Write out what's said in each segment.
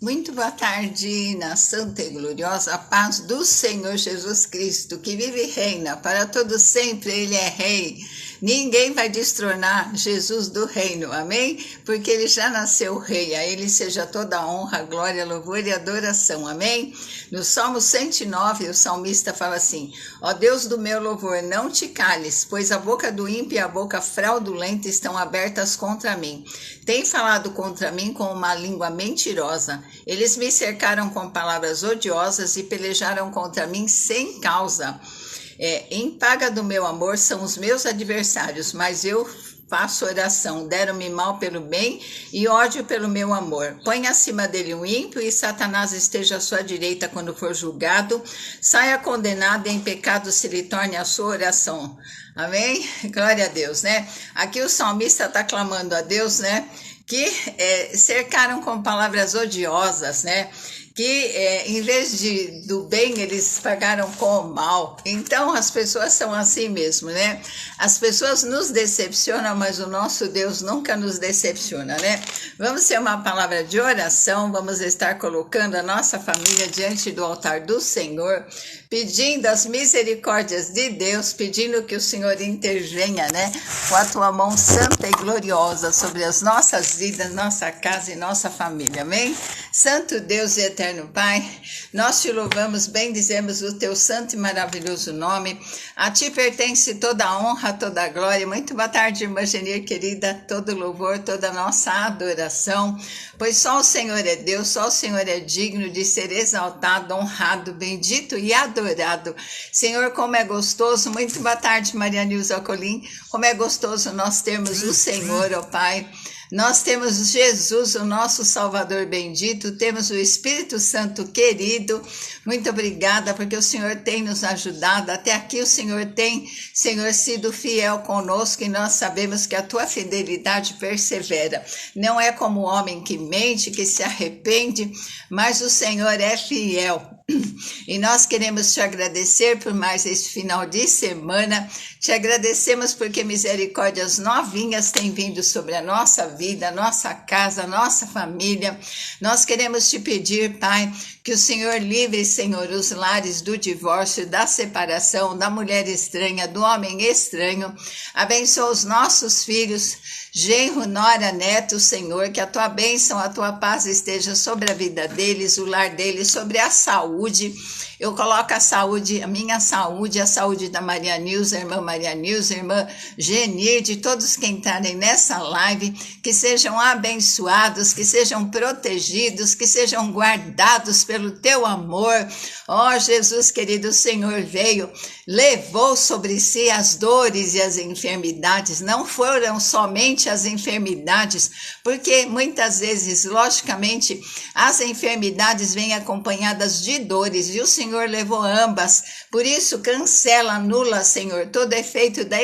Muito boa tarde, na santa e gloriosa paz do Senhor Jesus Cristo, que vive e reina para todo sempre, Ele é Rei. Ninguém vai destronar Jesus do reino, amém? Porque Ele já nasceu Rei, a Ele seja toda a honra, glória, louvor e adoração, amém? No Salmo 109, o salmista fala assim: ó Deus do meu louvor, não te cales, pois a boca do ímpio e a boca fraudulenta estão abertas contra mim. Tem falado contra mim com uma língua mentirosa. Eles me cercaram com palavras odiosas e pelejaram contra mim sem causa. Em paga do meu amor são os meus adversários, mas eu faço oração. Deram-me mal pelo bem e ódio pelo meu amor. Põe acima dele um ímpio e Satanás esteja à sua direita quando for julgado. Saia condenado e em pecado se lhe torne a sua oração. Amém? Glória a Deus, né? Aqui o salmista está clamando a Deus, né? Que cercaram com palavras odiosas, né? Que em vez do bem eles pagaram com o mal. Então as pessoas são assim mesmo, né? As pessoas nos decepcionam, mas o nosso Deus nunca nos decepciona, né? Vamos ter uma palavra de oração, vamos estar colocando a nossa família diante do altar do Senhor, pedindo as misericórdias de Deus, pedindo que o Senhor intervenha, né? Com a tua mão santa e gloriosa sobre as nossas vidas, nossa casa e nossa família, amém? Santo Deus e eterno Pai, nós te louvamos, bendizemos o teu santo e maravilhoso nome. A ti pertence toda a honra, toda a glória. Muito boa tarde, irmã Genir, querida, todo louvor, toda a nossa adoração, pois só o Senhor é Deus, só o Senhor é digno de ser exaltado, honrado, bendito e adorado. Senhor, como é gostoso, muito boa tarde, Maria Nilza Colim, como é gostoso nós termos o Senhor, ó Pai. Nós temos Jesus, o nosso Salvador bendito, temos o Espírito Santo querido. Muito obrigada, porque o Senhor tem nos ajudado. Até aqui o Senhor tem, Senhor, sido fiel conosco e nós sabemos que a tua fidelidade persevera. Não é como o homem que mente, que se arrepende, mas o Senhor é fiel. E nós queremos te agradecer por mais esse final de semana. Te agradecemos porque misericórdias novinhas têm vindo sobre a nossa vida, a nossa casa, a nossa família. Nós queremos te pedir, Pai, que o Senhor livre, Senhor, os lares do divórcio, da separação, da mulher estranha, do homem estranho. Abençoa os nossos filhos, genro, nora, neto, Senhor, que a tua bênção, a tua paz esteja sobre a vida deles, o lar deles, sobre a saúde. Eu coloco a saúde, a minha saúde, a saúde da Maria Nilza, irmã Maria Nilza, irmã Genir, de todos que entrarem nessa live, que sejam abençoados, que sejam protegidos, que sejam guardados pelo teu amor. Ó Jesus querido, o Senhor veio, levou sobre si as dores e as enfermidades. Não foram somente as enfermidades, porque muitas vezes, logicamente, as enfermidades vêm acompanhadas de dores, e o Senhor levou ambas. Por isso, cancela, anula, Senhor, todo efeito da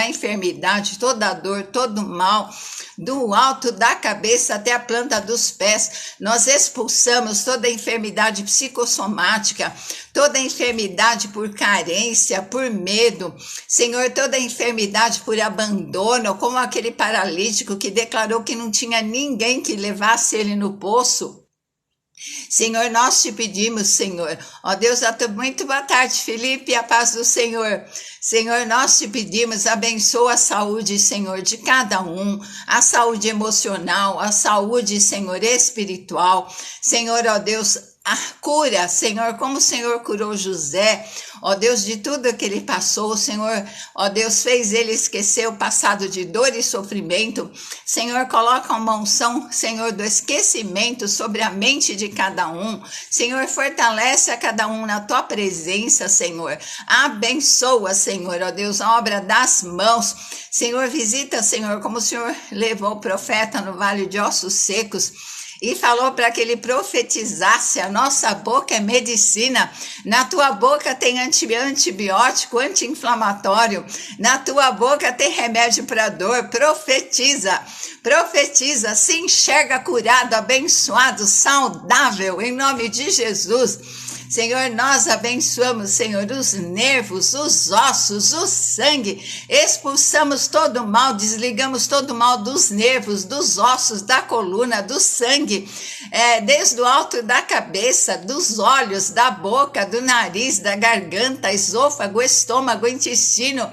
enfermidade, toda dor, todo mal, do alto da cabeça até a planta dos pés. Nós expulsamos toda enfermidade psicossomática, toda enfermidade por carência, por medo. Senhor, toda enfermidade por abandono, como aquele paralítico que declarou que não tinha ninguém que levasse ele no poço. Senhor, nós te pedimos, Senhor, ó Deus, muito boa tarde, Felipe, a paz do Senhor. Senhor, nós te pedimos, abençoa a saúde, Senhor, de cada um, a saúde emocional, a saúde, Senhor, espiritual. Senhor, ó Deus, a cura, Senhor, como o Senhor curou José, ó Deus, de tudo que ele passou, Senhor, ó Deus, fez ele esquecer o passado de dor e sofrimento. Senhor, coloca uma unção, Senhor, do esquecimento sobre a mente de cada um. Senhor, fortalece a cada um na tua presença, Senhor. Abençoa, Senhor, ó Deus, a obra das mãos. Senhor, visita, Senhor, como o Senhor levou o profeta no vale de ossos secos e falou para que ele profetizasse. A nossa boca é medicina, na tua boca tem antibiótico, anti-inflamatório, na tua boca tem remédio para dor. Profetiza, profetiza, se enxerga curado, abençoado, saudável, em nome de Jesus. Senhor, nós abençoamos, Senhor, os nervos, os ossos, o sangue, expulsamos todo o mal, desligamos todo o mal dos nervos, dos ossos, da coluna, do sangue, desde o alto da cabeça, dos olhos, da boca, do nariz, da garganta, esôfago, estômago, intestino,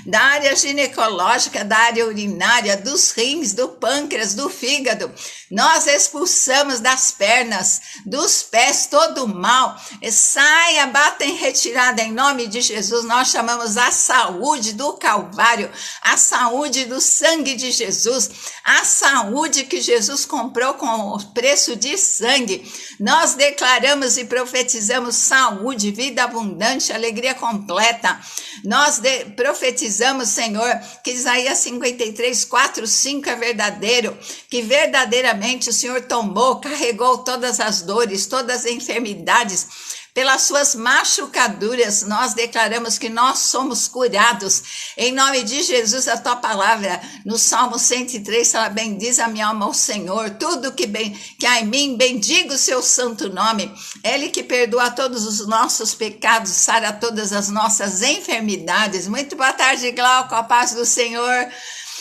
da área ginecológica, da área urinária, dos rins, do pâncreas, do fígado. Nós expulsamos das pernas, dos pés, todo o mal. Saia, bata em retirada em nome de Jesus. Nós chamamos a saúde do Calvário, a saúde do sangue de Jesus, a saúde que Jesus comprou com o preço de sangue. Nós declaramos e profetizamos saúde, vida abundante, alegria completa. Nós profetizamos, Senhor, que Isaías 53, 4, 5 é verdadeiro, que verdadeiramente o Senhor tomou, carregou todas as dores, todas as enfermidades. Pelas suas machucaduras, nós declaramos que nós somos curados. Em nome de Jesus, a tua palavra, no Salmo 103, ela bendiz a minha alma ao Senhor. Tudo que há em mim, bendiga o seu santo nome. Ele que perdoa todos os nossos pecados, sara todas as nossas enfermidades. Muito boa tarde, Glauco, a paz do Senhor.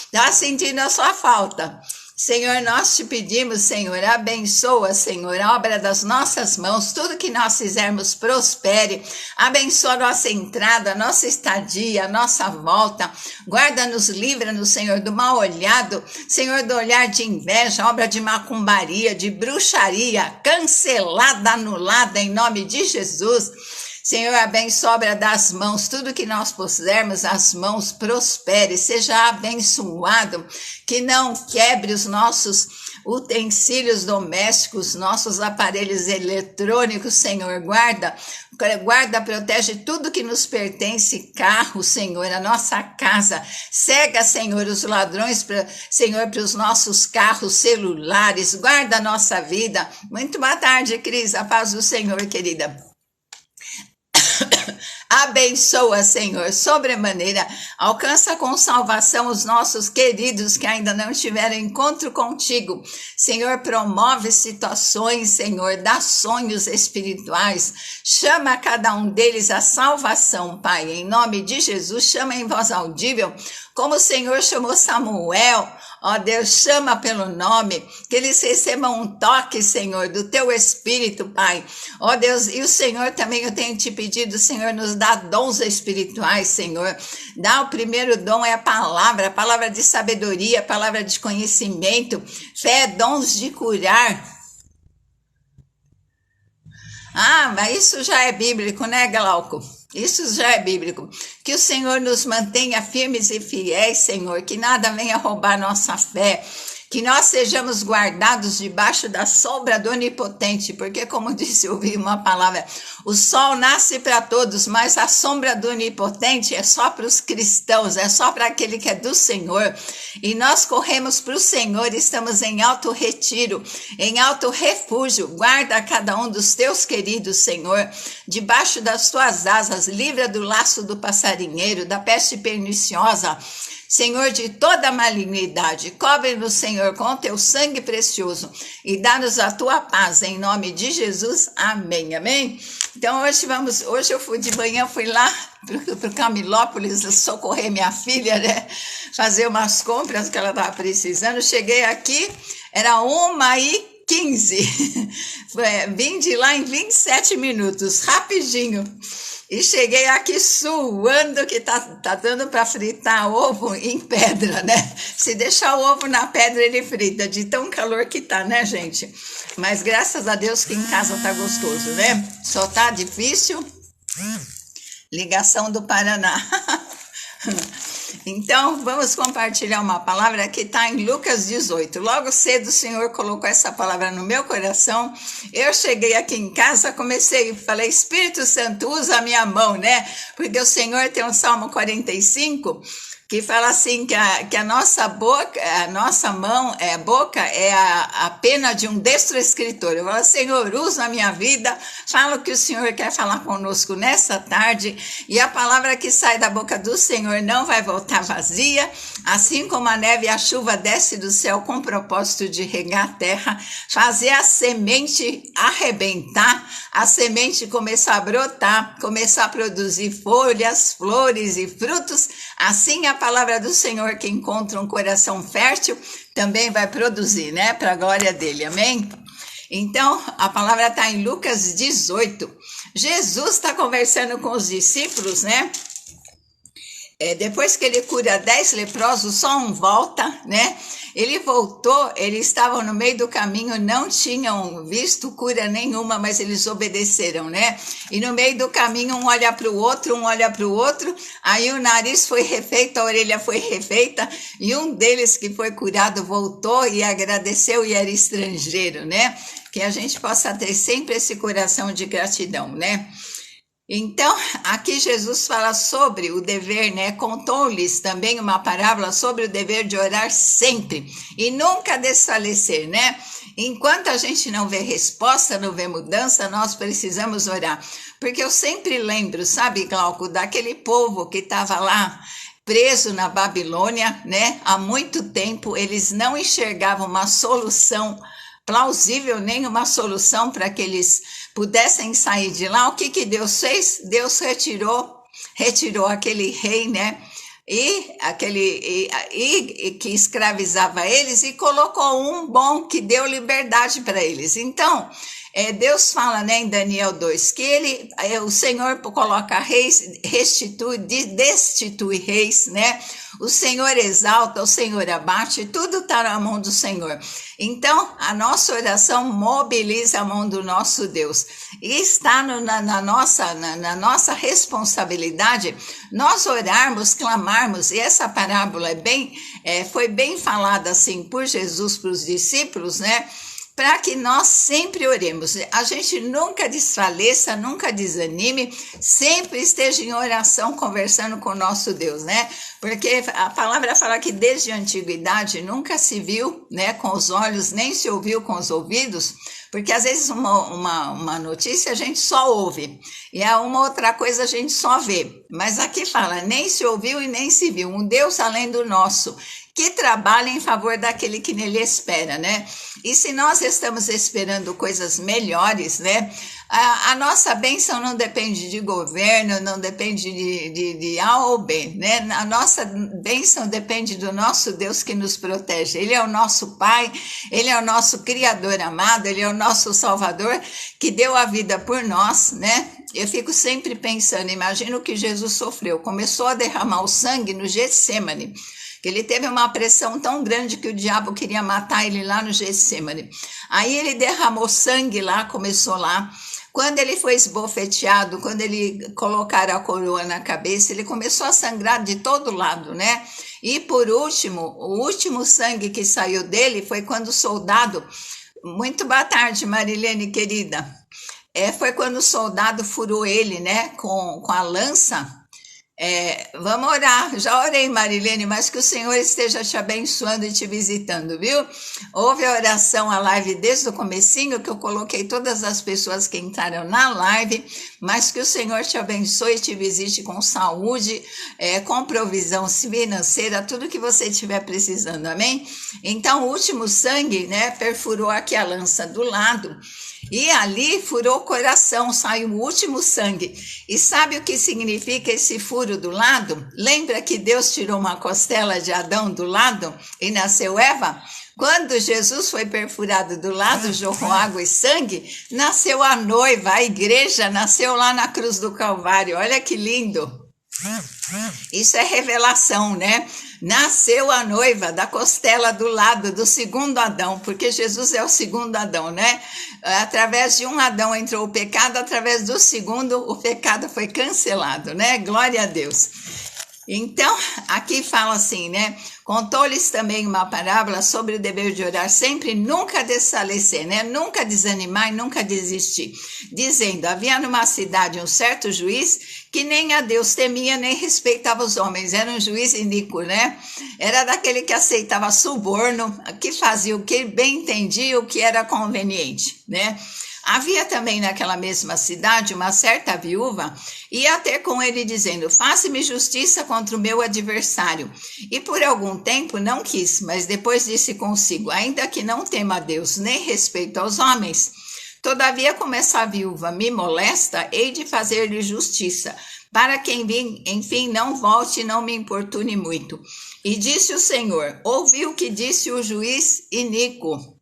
Está sentindo a sua falta. Senhor, nós te pedimos, Senhor, abençoa, Senhor, a obra das nossas mãos, tudo que nós fizermos prospere, abençoa a nossa entrada, a nossa estadia, a nossa volta, guarda-nos, livra-nos, Senhor, do mal olhado, Senhor, do olhar de inveja, obra de macumbaria, de bruxaria, cancelada, anulada, em nome de Jesus. Senhor, abençoa a obra das mãos, tudo que nós pusermos as mãos prospere, seja abençoado, que não quebre os nossos utensílios domésticos, nossos aparelhos eletrônicos, Senhor, guarda, protege tudo que nos pertence, carro, Senhor, a nossa casa, cega, Senhor, os ladrões, Senhor, para os nossos carros, celulares, guarda a nossa vida. Muito boa tarde, Cris, a paz do Senhor, querida. Abençoa, Senhor, sobremaneira, alcança com salvação os nossos queridos que ainda não tiveram encontro contigo. Senhor, promove situações, Senhor, dá sonhos espirituais, chama cada um deles a salvação, Pai, em nome de Jesus, chama em voz audível, como o Senhor chamou Samuel. Ó Deus, chama pelo nome, que eles recebam um toque, Senhor, do teu Espírito, Pai. Ó Deus, e o Senhor também, eu tenho te pedido, Senhor, nos dá dons espirituais, Senhor. Dá o primeiro dom, é a palavra de sabedoria, palavra de conhecimento, fé, dons de curar. Ah, mas isso já é bíblico, né, Glauco? Isso já é bíblico. Que o Senhor nos mantenha firmes e fiéis, Senhor, que nada venha roubar nossa fé, que nós sejamos guardados debaixo da sombra do Onipotente, porque, como disse, eu ouvi uma palavra, o sol nasce para todos, mas a sombra do Onipotente é só para os cristãos, é só para aquele que é do Senhor, e nós corremos para o Senhor, estamos em alto retiro, em alto refúgio, guarda cada um dos teus queridos, Senhor, debaixo das tuas asas, livra do laço do passarinheiro, da peste perniciosa, Senhor, de toda malignidade, cobre-nos, Senhor, com o teu sangue precioso e dá-nos a tua paz, em nome de Jesus, amém, amém? Então, hoje eu fui de manhã, fui lá para o Camilópolis socorrer minha filha, né? Fazer umas compras que ela estava precisando, cheguei aqui, era 1h15, vim de lá em 27 minutos, rapidinho. E cheguei aqui suando, que tá dando para fritar ovo em pedra, né? Se deixar o ovo na pedra, ele frita, de tão calor que tá, né, gente? Mas graças a Deus que em casa tá gostoso, né? Só tá difícil. Ligação do Paraná. Então, vamos compartilhar uma palavra que está em Lucas 18. Logo cedo o Senhor colocou essa palavra no meu coração. Eu cheguei aqui em casa, falei, Espírito Santo, usa a minha mão, né? Porque o Senhor tem um Salmo 45, que fala assim que a nossa boca, a nossa mão, boca é a pena de um destro escritor. Eu falo, Senhor, usa a minha vida, fala o que o Senhor quer falar conosco nessa tarde, e a palavra que sai da boca do Senhor não vai voltar vazia, assim como a neve e a chuva desce do céu com o propósito de regar a terra, fazer a semente arrebentar, a semente começar a brotar, começar a produzir folhas, flores e frutos. Assim a palavra do Senhor que encontra um coração fértil também vai produzir, né? Para a glória dele, amém? Então, a palavra está em Lucas 18. Jesus está conversando com os discípulos, né? Depois que ele cura 10 leprosos, só um volta, né? Ele voltou, eles estavam no meio do caminho, não tinham visto cura nenhuma, mas eles obedeceram, né? E no meio do caminho, um olha para o outro, aí o nariz foi refeito, a orelha foi refeita, e um deles que foi curado voltou e agradeceu e era estrangeiro, né? Que a gente possa ter sempre esse coração de gratidão, né? Então, aqui Jesus fala sobre o dever, né? Contou-lhes também uma parábola sobre o dever de orar sempre e nunca desfalecer, né? Enquanto a gente não vê resposta, não vê mudança, nós precisamos orar. Porque eu sempre lembro, sabe, Glauco, daquele povo que estava lá preso na Babilônia, né? Há muito tempo, eles não enxergavam uma solução plausível, nenhuma solução para que eles pudessem sair de lá. O que Deus fez? Deus retirou aquele rei, né? E que escravizava eles e colocou um bom que deu liberdade para eles. Então, Deus fala, né, em Daniel 2, que o Senhor coloca reis, destitui reis, né? O Senhor exalta, o Senhor abate, tudo está na mão do Senhor. Então, a nossa oração mobiliza a mão do nosso Deus. E está na nossa responsabilidade nós orarmos, clamarmos, e essa parábola foi bem falada assim por Jesus para os discípulos, né? Para que nós sempre oremos, a gente nunca desfaleça, nunca desanime, sempre esteja em oração conversando com o nosso Deus, né? Porque a palavra fala que desde a antiguidade nunca se viu, né, com os olhos, nem se ouviu com os ouvidos, porque às vezes uma notícia a gente só ouve, e uma outra coisa a gente só vê, mas aqui fala, nem se ouviu e nem se viu, um Deus além do nosso, que trabalha em favor daquele que nele espera, né? E se nós estamos esperando coisas melhores, né? A nossa bênção não depende de governo, não depende de A ou B, né? A nossa bênção depende do nosso Deus que nos protege. Ele é o nosso Pai, Ele é o nosso Criador amado, Ele é o nosso Salvador, que deu a vida por nós, né? Eu fico sempre pensando, imagina o que Jesus sofreu. Começou a derramar o sangue no Getsêmani. Ele teve uma pressão tão grande que o diabo queria matar ele lá no Getsêmani. Aí ele derramou sangue lá, começou lá. Quando ele foi esbofeteado, quando ele colocaram a coroa na cabeça, ele começou a sangrar de todo lado, né? E por último, o último sangue que saiu dele foi quando o soldado... Muito boa tarde, Marilene, querida. Foi quando o soldado furou ele, né? Com a lança... vamos orar, já orei, Marilene, mas que o Senhor esteja te abençoando e te visitando, viu? Houve a oração, a live desde o comecinho, que eu coloquei todas as pessoas que entraram na live, mas que o Senhor te abençoe e te visite com saúde, com provisão financeira, tudo que você estiver precisando, amém? Então, o último sangue, né, perfurou aqui a lança do lado, e ali furou o coração, saiu o último sangue. E sabe o que significa esse furo do lado? Lembra que Deus tirou uma costela de Adão do lado e nasceu Eva? Quando Jesus foi perfurado do lado, jorrou água e sangue, nasceu a noiva, a igreja nasceu lá na cruz do Calvário. Olha que lindo! Isso é revelação, né? Nasceu a noiva da costela do lado do segundo Adão, porque Jesus é o segundo Adão, né? Através de um Adão entrou o pecado, através do segundo o pecado foi cancelado, né? Glória a Deus. Então, aqui fala assim, né? Contou-lhes também uma parábola sobre o dever de orar sempre, nunca desfalecer, né? Nunca desanimar e nunca desistir. Dizendo, havia numa cidade um certo juiz que nem a Deus temia, nem respeitava os homens. Era um juiz iníquo, né? Era daquele que aceitava suborno, que fazia o que bem entendia, o que era conveniente, né? Havia também naquela mesma cidade uma certa viúva, ia ter com ele dizendo, faça-me justiça contra o meu adversário. E por algum tempo não quis, mas depois disse consigo, ainda que não tema a Deus, nem respeito aos homens, todavia como essa viúva me molesta, hei de fazer-lhe justiça, para que enfim não volte e não me importune muito. E disse o Senhor, ouvi o que disse o juiz iníquo.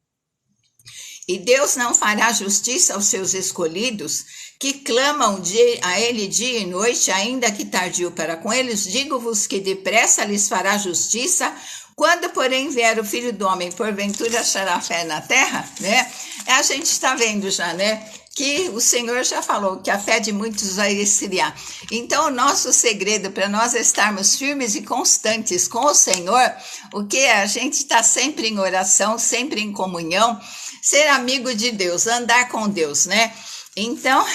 E Deus não fará justiça aos seus escolhidos, que clamam a ele dia e noite, ainda que tardio para com eles. Digo-vos que depressa lhes fará justiça. Quando, porém, vier o Filho do Homem, porventura achará fé na terra, né? A gente está vendo já, né? Que o Senhor já falou que a fé de muitos vai esfriar. Então, o nosso segredo para nós estarmos firmes e constantes com o Senhor, o que a gente está sempre em oração, sempre em comunhão, ser amigo de Deus, andar com Deus, né? Então,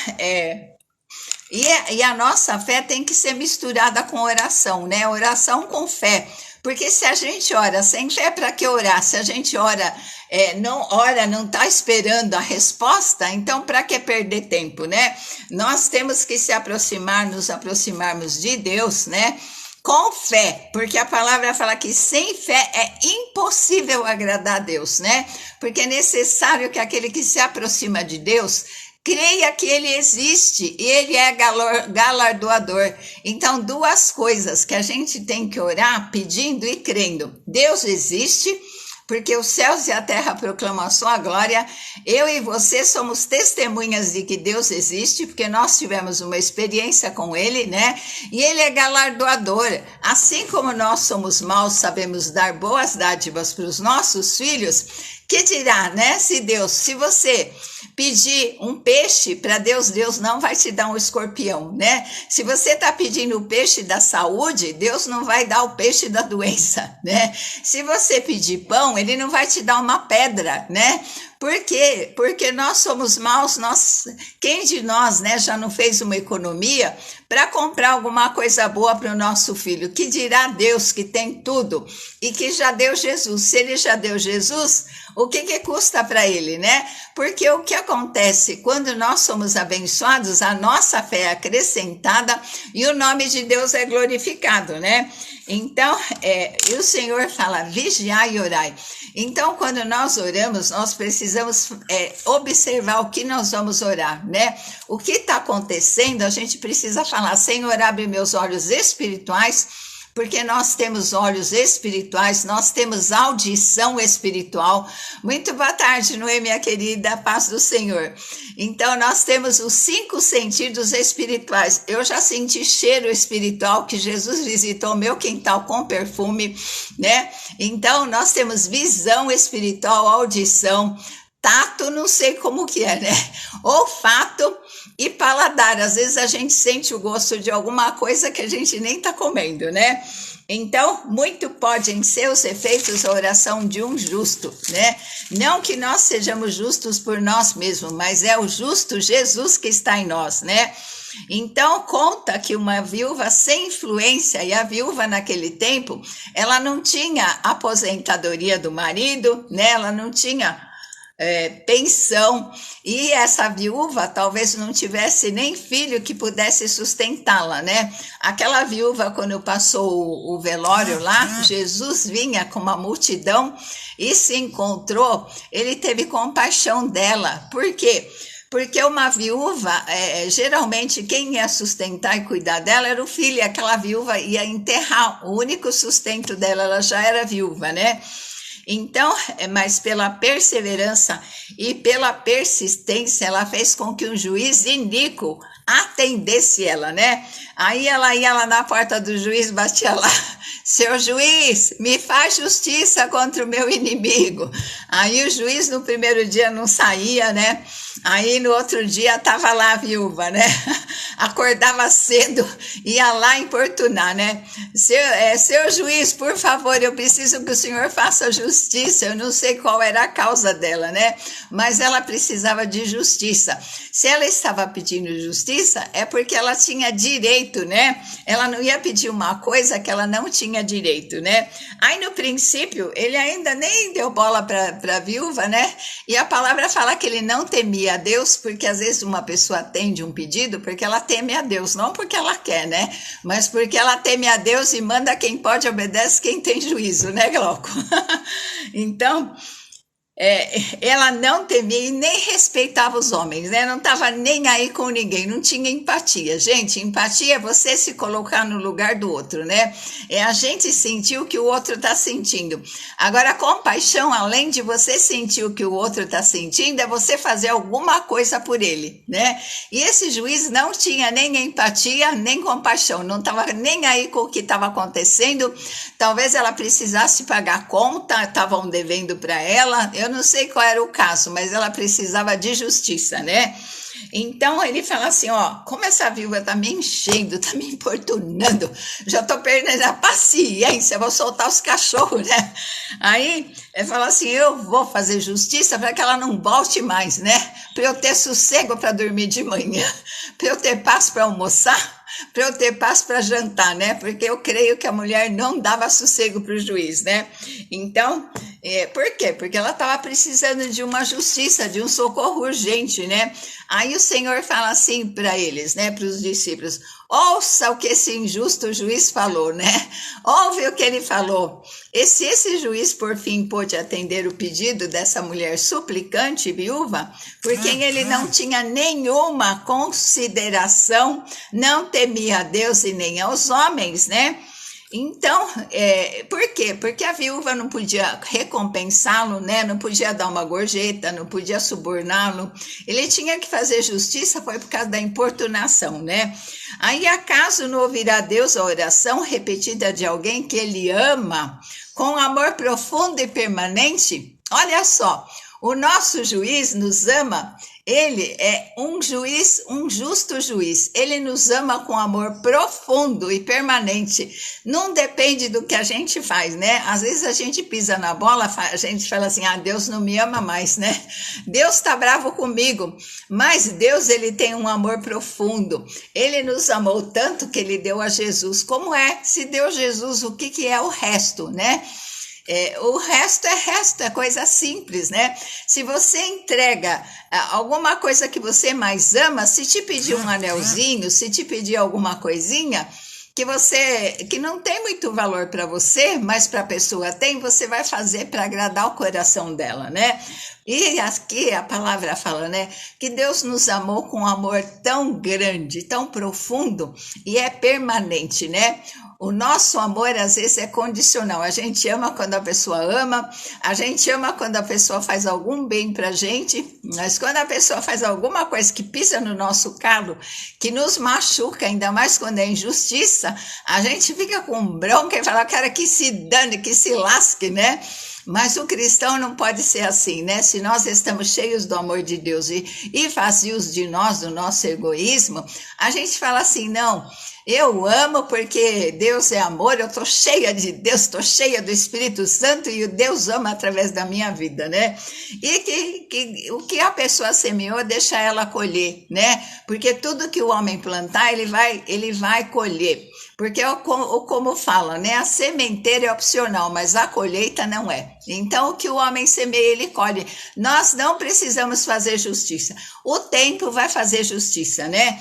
e a nossa fé tem que ser misturada com oração, né? Oração com fé. Porque se a gente ora sem fé, para que orar? Se a gente ora, não está esperando a resposta, então para que perder tempo, né? Nós temos que nos aproximarmos de Deus, né? Com fé, porque a palavra fala que sem fé é impossível agradar a Deus, né? Porque é necessário que aquele que se aproxima de Deus creia que ele existe e ele é galardoador. Então, duas coisas que a gente tem que orar pedindo e crendo. Deus existe, porque os céus e a terra proclamam a sua glória. Eu e você somos testemunhas de que Deus existe, porque nós tivemos uma experiência com ele, né? E ele é galardoador. Assim como nós somos maus, sabemos dar boas dádivas para os nossos filhos, que dirá, né? Se você pedir um peixe para Deus, Deus não vai te dar um escorpião, né? Se você está pedindo o peixe da saúde, Deus não vai dar o peixe da doença, né? Se você pedir pão, ele não vai te dar uma pedra, né? Por quê? Porque nós somos maus, quem de nós, né, já não fez uma economia para comprar alguma coisa boa para o nosso filho? Que dirá Deus que tem tudo e que já deu Jesus? Se ele já deu Jesus, o que custa para ele, né? Porque o que acontece quando nós somos abençoados, a nossa fé é acrescentada e o nome de Deus é glorificado, né? Então, e o Senhor fala, vigiai e orai. Então, quando nós oramos, nós precisamos observar o que nós vamos orar, né? O que está acontecendo, a gente precisa falar, Senhor, abre meus olhos espirituais, porque nós temos olhos espirituais, nós temos audição espiritual. Muito boa tarde, Noemi, minha querida, paz do Senhor. Então, nós temos os 5 sentidos espirituais. Eu já senti cheiro espiritual, que Jesus visitou meu quintal com perfume, né? Então, nós temos visão espiritual, audição, tato, não sei como que é, né? Olfato e paladar. Às vezes a gente sente o gosto de alguma coisa que a gente nem tá comendo, né? Então, muito podem ser os efeitos da oração de um justo, né? Não que nós sejamos justos por nós mesmos, mas é o justo Jesus que está em nós, né? Então, conta que uma viúva sem influência, e a viúva naquele tempo, ela não tinha aposentadoria do marido, né? Ela não tinha pensão, e essa viúva talvez não tivesse nem filho que pudesse sustentá-la, né? Aquela viúva, quando passou o velório lá, Jesus vinha com uma multidão e se encontrou, ele teve compaixão dela. Por quê? Porque uma viúva, geralmente quem ia sustentar e cuidar dela era o filho, e aquela viúva ia enterrar, o único sustento dela, ela já era viúva, né? Então, mas pela perseverança e pela persistência, ela fez com que um juiz iníquo atendesse ela, né? Aí ela ia lá na porta do juiz, batia lá: seu juiz, me faz justiça contra o meu inimigo. Aí o juiz no primeiro dia não saía, né? Aí no outro dia estava lá a viúva, né? Acordava cedo, ia lá importunar, né? Seu juiz, por favor, eu preciso que o senhor faça justiça. Eu não sei qual era a causa dela, né? Mas ela precisava de justiça. Se ela estava pedindo justiça, é porque ela tinha direito, né? Ela não ia pedir uma coisa que ela não tinha direito, né? Aí no princípio, ele ainda nem deu bola para a viúva, né? E a palavra fala que ele não temia a Deus, porque às vezes uma pessoa atende um pedido porque ela teme a Deus, não porque ela quer, né? Mas porque ela teme a Deus e manda quem pode, obedece quem tem juízo, né, Glauco? Então, ela não temia e nem respeitava os homens, né? Não estava nem aí com ninguém, não tinha empatia. Gente, empatia é você se colocar no lugar do outro, né? É a gente sentir o que o outro está sentindo. Agora, compaixão, além de você sentir o que o outro está sentindo, é você fazer alguma coisa por ele, né? E esse juiz não tinha nem empatia, nem compaixão, não estava nem aí com o que estava acontecendo. Talvez ela precisasse pagar conta, estavam devendo para ela. Eu não sei qual era o caso, mas ela precisava de justiça, né? Então ele fala assim: ó, como essa viúva tá me enchendo, tá me importunando, já tô perdendo a paciência, vou soltar os cachorros, né? Aí ele fala assim: eu vou fazer justiça para que ela não volte mais, né? Para eu ter sossego para dormir de manhã, para eu ter paz para almoçar, para eu ter paz para jantar, né? Porque eu creio que a mulher não dava sossego para o juiz, né? Então, por quê? Porque ela estava precisando de uma justiça, de um socorro urgente, né? Aí o Senhor fala assim para eles, né? Para os discípulos: ouça o que esse injusto juiz falou, né? Ouve o que ele falou. E se esse juiz, por fim, pôde atender o pedido dessa mulher suplicante viúva, por quem ele não tinha nenhuma consideração, não temia a Deus e nem aos homens, né? Então, por quê? Porque a viúva não podia recompensá-lo, né? Não podia dar uma gorjeta, não podia suborná-lo. Ele tinha que fazer justiça, foi por causa da importunação, né? Aí, acaso não ouvirá Deus a oração repetida de alguém que ele ama com amor profundo e permanente? Olha só, o nosso juiz nos ama. Ele é um juiz, um justo juiz. Ele nos ama com amor profundo e permanente. Não depende do que a gente faz, né? Às vezes a gente pisa na bola, a gente fala assim: ah, Deus não me ama mais, né? Deus está bravo comigo. Mas Deus, ele tem um amor profundo. Ele nos amou tanto que ele deu a Jesus. Como é? Se deu Jesus, o que é o resto, né? O resto é coisa simples, né? Se você entrega alguma coisa que você mais ama, se te pedir um anelzinho, se te pedir alguma coisinha que não tem muito valor para você, mas para a pessoa tem, você vai fazer para agradar o coração dela, né? E aqui a palavra fala, né, que Deus nos amou com um amor tão grande, tão profundo e é permanente, né? O nosso amor, às vezes, é condicional. A gente ama quando a pessoa ama, a gente ama quando a pessoa faz algum bem pra gente, mas quando a pessoa faz alguma coisa que pisa no nosso calo, que nos machuca, ainda mais quando é injustiça, a gente fica com bronca e fala: cara, que se dane, que se lasque, né? Mas o cristão não pode ser assim, né? Se nós estamos cheios do amor de Deus e vazios de nós, do nosso egoísmo, a gente fala assim: não, eu amo porque Deus é amor, eu estou cheia de Deus, estou cheia do Espírito Santo e o Deus ama através da minha vida, né? E o que a pessoa semeou, deixa ela colher, né? Porque tudo que o homem plantar, ele vai colher. Porque como fala, né? A sementeira é opcional, mas a colheita não é. Então, o que o homem semeia, ele colhe. Nós não precisamos fazer justiça. O tempo vai fazer justiça, né?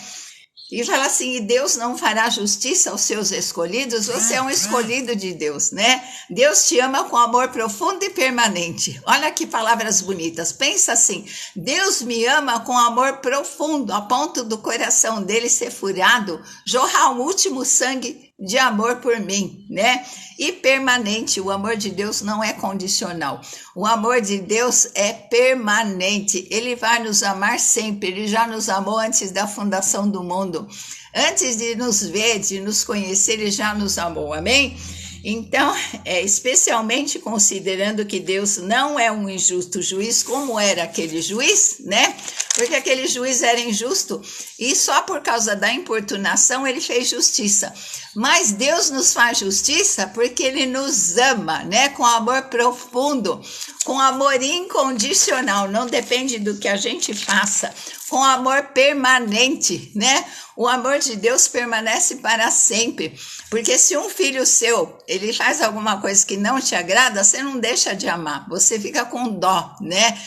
E fala assim: e Deus não fará justiça aos seus escolhidos? Você é um escolhido de Deus, né? Deus te ama com amor profundo e permanente. Olha que palavras bonitas. Pensa assim: Deus me ama com amor profundo, a ponto do coração dele ser furado, jorrar o último sangue de amor por mim, né? E permanente. O amor de Deus não é condicional. O amor de Deus é permanente. Ele vai nos amar sempre. Ele já nos amou antes da fundação do mundo. Antes de nos ver, de nos conhecer, ele já nos amou. Amém? Então, especialmente considerando que Deus não é um injusto juiz, como era aquele juiz, né? Porque aquele juiz era injusto e só por causa da importunação ele fez justiça. Mas Deus nos faz justiça porque ele nos ama, né? Com amor profundo, com amor incondicional, não depende do que a gente faça, com amor permanente, né? O amor de Deus permanece para sempre, porque se um filho seu, ele faz alguma coisa que não te agrada, você não deixa de amar, você fica com dó, né?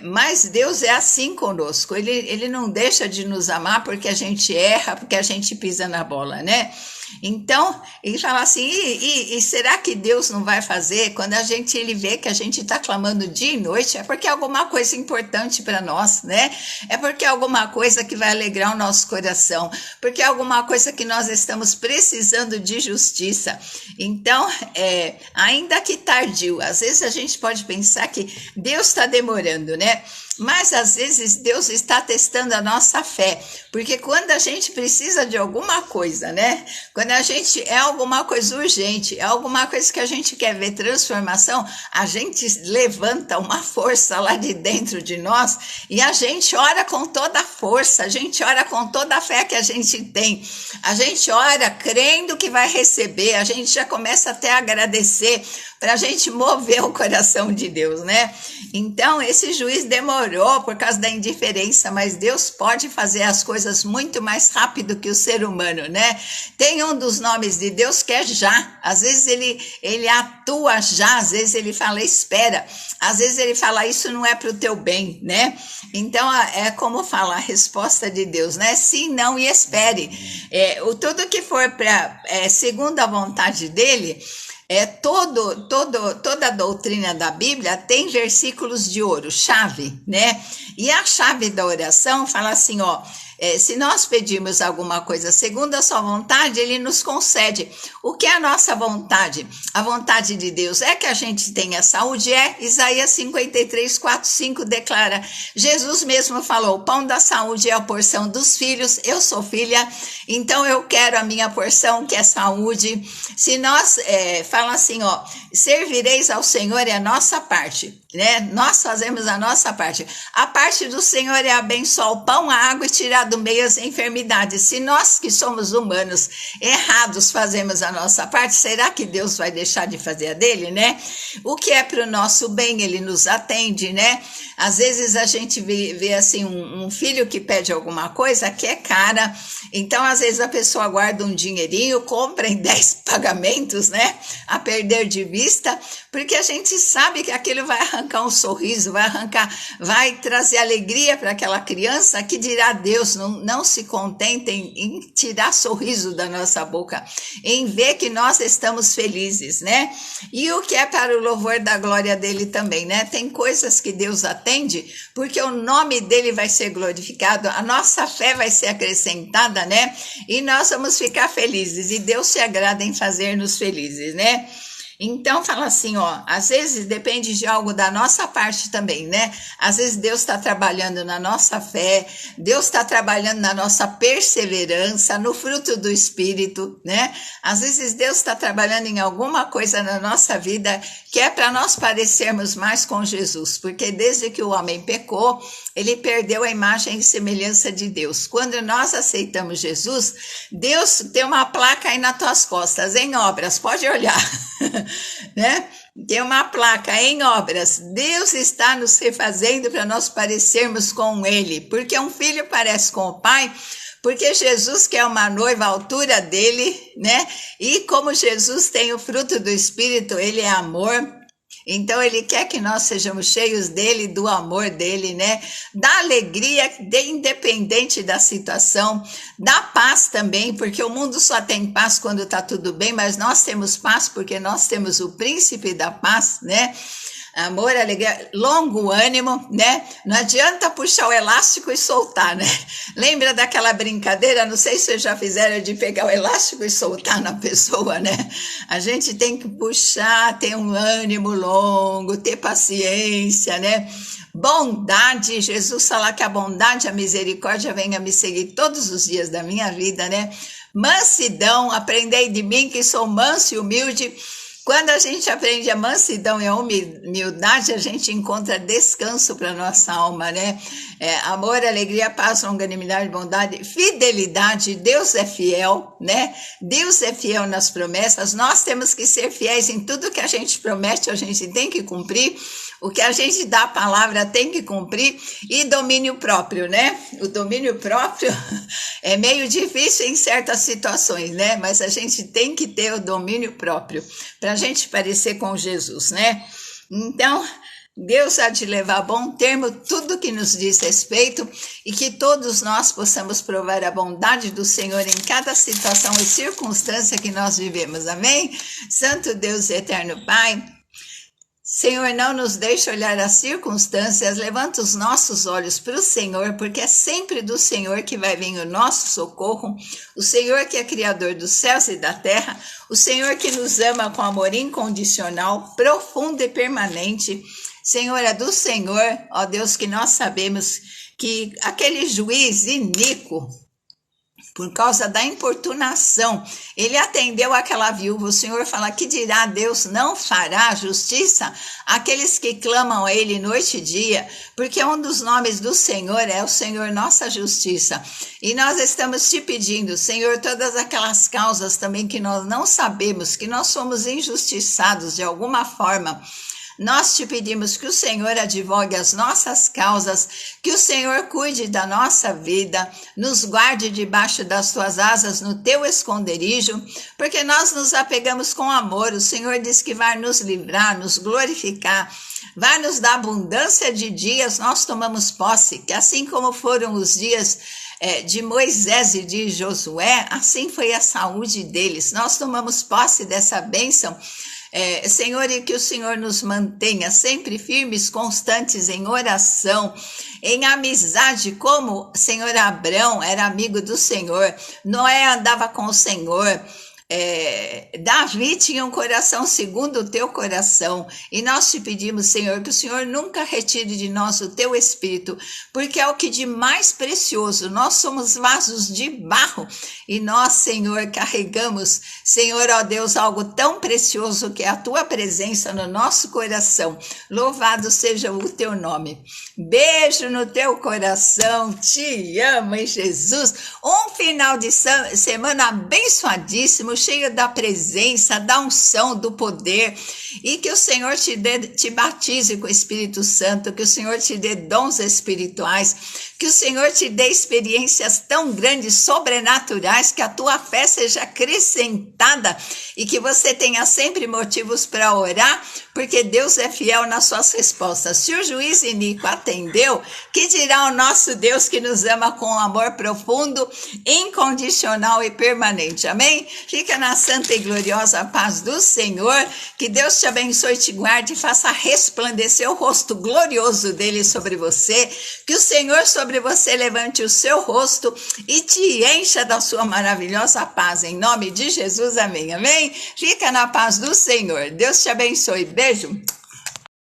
Mas Deus é assim conosco, ele não deixa de nos amar porque a gente erra, porque a gente pisa na bola, né? Então, ele fala assim, e será que Deus não vai fazer? Quando ele vê que a gente está clamando dia e noite, é porque é alguma coisa importante para nós, né? É porque é alguma coisa que vai alegrar o nosso coração, porque é alguma coisa que nós estamos precisando de justiça. Então, ainda que tardio, às vezes a gente pode pensar que Deus está demorando, né? Mas às vezes Deus está testando a nossa fé, porque quando a gente precisa de alguma coisa, né? Quando é alguma coisa urgente, é alguma coisa que a gente quer ver transformação, a gente levanta uma força lá de dentro de nós e a gente ora com toda a força, a gente ora com toda a fé que a gente tem, a gente ora crendo que vai receber, a gente já começa até a agradecer para a gente mover o coração de Deus, né? Então, esse juiz demorou por causa da indiferença, mas Deus pode fazer as coisas muito mais rápido que o ser humano, né? Tem um dos nomes de Deus que é já. Às vezes ele atua já, às vezes ele fala espera, às vezes ele fala isso não é para o teu bem, né? Então, é como fala a resposta de Deus, né? Sim, não e espere. Tudo que for segundo a vontade dele, toda a doutrina da Bíblia tem versículos de ouro, chave, né? E a chave da oração fala assim, ó, se nós pedirmos alguma coisa segundo a sua vontade, ele nos concede. O que é a nossa vontade? A vontade de Deus é que a gente tenha saúde, Isaías 53, 4, 5 declara, Jesus mesmo falou, o pão da saúde é a porção dos filhos, eu sou filha, então eu quero a minha porção, que é saúde. Se nós, fala assim, ó, servireis ao Senhor é a nossa parte, né? Nós fazemos a nossa parte. A parte do Senhor é abençoar o pão, a água e tirar do meio as enfermidades. Se nós que somos humanos errados fazemos a nossa parte, será que Deus vai deixar de fazer a dele, né? O que é para o nosso bem, ele nos atende, né? Às vezes a gente vê assim um filho que pede alguma coisa que é cara, então às vezes a pessoa guarda um dinheirinho, compra em 10 pagamentos, né? A perder de vista, porque a gente sabe que aquilo vai arrancar um sorriso, vai trazer alegria para aquela criança, que dirá Deus, não se contentem em tirar sorriso da nossa boca, em ver que nós estamos felizes, né? E o que é para o louvor da glória dele também, né? Tem coisas que Deus atende, porque o nome dele vai ser glorificado, a nossa fé vai ser acrescentada, né? E nós vamos ficar felizes, e Deus se agrada em fazer-nos felizes, né? Então, fala assim, ó, às vezes depende de algo da nossa parte também, né? Às vezes Deus está trabalhando na nossa fé, Deus está trabalhando na nossa perseverança, no fruto do Espírito, né? Às vezes Deus está trabalhando em alguma coisa na nossa vida que é para nós parecermos mais com Jesus, porque desde que o homem pecou, ele perdeu a imagem e semelhança de Deus. Quando nós aceitamos Jesus, Deus tem uma placa aí nas tuas costas, em obras, pode olhar, né? Tem uma placa em obras. Deus está nos refazendo para nós parecermos com ele, porque um filho parece com o pai, porque Jesus quer uma noiva à altura dele, né? E como Jesus tem o fruto do Espírito, ele é amor. Então ele quer que nós sejamos cheios dele, do amor dele, né? Da alegria, independente da situação, da paz também, porque o mundo só tem paz quando tá tudo bem, mas nós temos paz porque nós temos o príncipe da paz, né? Amor, alegria, longo ânimo, né? Não adianta puxar o elástico e soltar, né? Lembra daquela brincadeira, não sei se vocês já fizeram, de pegar o elástico e soltar na pessoa, né? A gente tem que puxar, ter um ânimo longo, ter paciência, né? Bondade, Jesus fala que a bondade e a misericórdia venham me seguir todos os dias da minha vida, né? Mansidão, aprendei de mim que sou manso e humilde. Quando a gente aprende a mansidão e a humildade, a gente encontra descanso para nossa alma, né? Amor, alegria, paz, longanimidade, bondade, fidelidade. Deus é fiel, né? Deus é fiel nas promessas. Nós temos que ser fiéis em tudo que a gente promete, a gente tem que cumprir. O que a gente dá a palavra tem que cumprir. E domínio próprio, né? O domínio próprio é meio difícil em certas situações, né? Mas a gente tem que ter o domínio próprio para a gente parecer com Jesus, né? Então, Deus há de levar a bom termo tudo que nos diz respeito e que todos nós possamos provar a bondade do Senhor em cada situação e circunstância que nós vivemos. Amém? Santo Deus eterno Pai, Senhor, não nos deixe olhar as circunstâncias, levanta os nossos olhos para o Senhor, porque é sempre do Senhor que vai vir o nosso socorro, o Senhor que é Criador dos céus e da terra, o Senhor que nos ama com amor incondicional, profundo e permanente. Senhor, é do Senhor, ó Deus, que nós sabemos que aquele juiz iníquo, por causa da importunação, ele atendeu aquela viúva. O Senhor fala, que dirá Deus, não fará justiça àqueles que clamam a ele noite e dia, porque um dos nomes do Senhor é o Senhor nossa justiça. E nós estamos te pedindo, Senhor, todas aquelas causas também que nós não sabemos, que nós somos injustiçados de alguma forma, nós te pedimos que o Senhor advogue as nossas causas, que o Senhor cuide da nossa vida, nos guarde debaixo das tuas asas no teu esconderijo, porque nós nos apegamos com amor. O Senhor diz que vai nos livrar, nos glorificar, vai nos dar abundância de dias. Nós tomamos posse, que assim como foram os dias de Moisés e de Josué, assim foi a saúde deles. Nós tomamos posse dessa bênção. Senhor, e que o Senhor nos mantenha sempre firmes, constantes em oração, em amizade, como o Senhor Abrão era amigo do Senhor, Noé andava com o Senhor, Davi tinha um coração segundo o teu coração, e nós te pedimos, Senhor, que o Senhor nunca retire de nós o teu Espírito, porque é o que de mais precioso. Nós somos vasos de barro, e nós, Senhor, carregamos, Senhor, ó Deus, algo tão precioso que é a tua presença no nosso coração. Louvado seja o teu nome. Beijo no teu coração, te amo em Jesus. Um final de semana abençoadíssimo, cheio da presença, da unção, do poder, e que o Senhor te batize com o Espírito Santo, que o Senhor te dê dons espirituais, que o Senhor te dê experiências tão grandes, sobrenaturais, que a tua fé seja acrescentada e que você tenha sempre motivos para orar, porque Deus é fiel nas suas respostas. Se o juiz iníquo atendeu, que dirá o nosso Deus que nos ama com amor profundo, incondicional e permanente. Amém? Fica na santa e gloriosa paz do Senhor, que Deus te abençoe e te guarde e faça resplandecer o rosto glorioso dele sobre você, que o Senhor sobre você levante o seu rosto e te encha da sua maravilhosa paz, em nome de Jesus, amém, amém? Fica na paz do Senhor, Deus te abençoe, beijo.